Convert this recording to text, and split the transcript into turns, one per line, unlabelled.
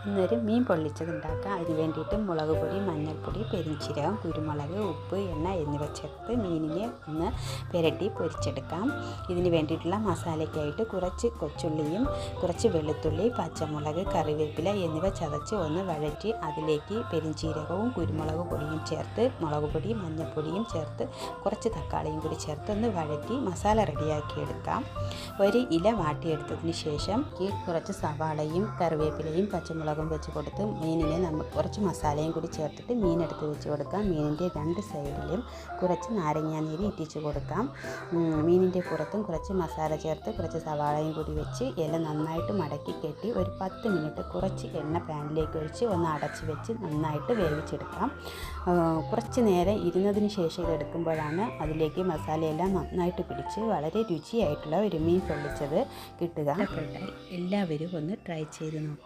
ഇന്നൊരു മീൻ പൊള്ളിച്ചത് ഉണ്ടാക്കാം. അതിന് വേണ്ടിയിട്ട് മുളക് പൊടി, മഞ്ഞൾപ്പൊടി, പെരിഞ്ചീരകം, കുരുമുളക്, ഉപ്പ്, എണ്ണ എന്നിവ ചേർത്ത് മീനിനെ ഒന്ന് പുരട്ടി പൊരിച്ചെടുക്കാം. ഇതിന് വേണ്ടിയിട്ടുള്ള മസാലയ്ക്കായിട്ട് കുറച്ച് കൊച്ചുള്ളിയും കുറച്ച് വെളുത്തുള്ളി, പച്ചമുളക്, കറിവേപ്പില എന്നിവ ചതച്ച് ഒന്ന് വഴറ്റി അതിലേക്ക് പെരിഞ്ചീരകവും കുരുമുളക് പൊടിയും ചേർത്ത് മുളക് പൊടി, മഞ്ഞൾപ്പൊടിയും ചേർത്ത് കുറച്ച് തക്കാളിയും കൂടി ചേർത്ത് ഒന്ന് വഴറ്റി മസാല റെഡിയാക്കി എടുക്കാം. ഒരു ഇല വാട്ടിയെടുത്തതിന് ശേഷം കുറച്ച് സവാളയും കറിവേപ്പിലയും പച്ചമുളകും വെച്ച് കൊടുത്ത് മീനിനെ നമുക്ക് കുറച്ച് മസാലയും കൂടി ചേർത്തിട്ട് മീനെടുത്ത് വെച്ച് കൊടുക്കാം. മീനിൻ്റെ രണ്ട് സൈഡിലും കുറച്ച് നാരങ്ങാനീര് ഇറ്റിച്ച് കൊടുക്കാം. മീനിൻ്റെ പുറത്തും കുറച്ച് മസാല ചേർത്ത് കുറച്ച് സവാളയും കൂടി വെച്ച് ഇല നന്നായിട്ട് മടക്കി കെട്ടി ഒരു 10 മിനിറ്റ് കുറച്ച് എണ്ണ പാനിലേക്ക് ഒഴിച്ച് ഒന്ന് അടച്ച് വെച്ച് നന്നായിട്ട് വേവിച്ചെടുക്കാം. കുറച്ച് നേരം ഇരുന്നതിന് ശേഷം ഇതെടുക്കുമ്പോഴാണ് അതിലേക്ക് മസാലയെല്ലാം നന്നായിട്ട് പിടിച്ച് വളരെ രുചിയായിട്ടുള്ള ഒരു മീൻ പൊള്ളിച്ചത് കിട്ടുക. എല്ലാവരും ഒന്ന് ട്രൈ ചെയ്ത് നോക്കും.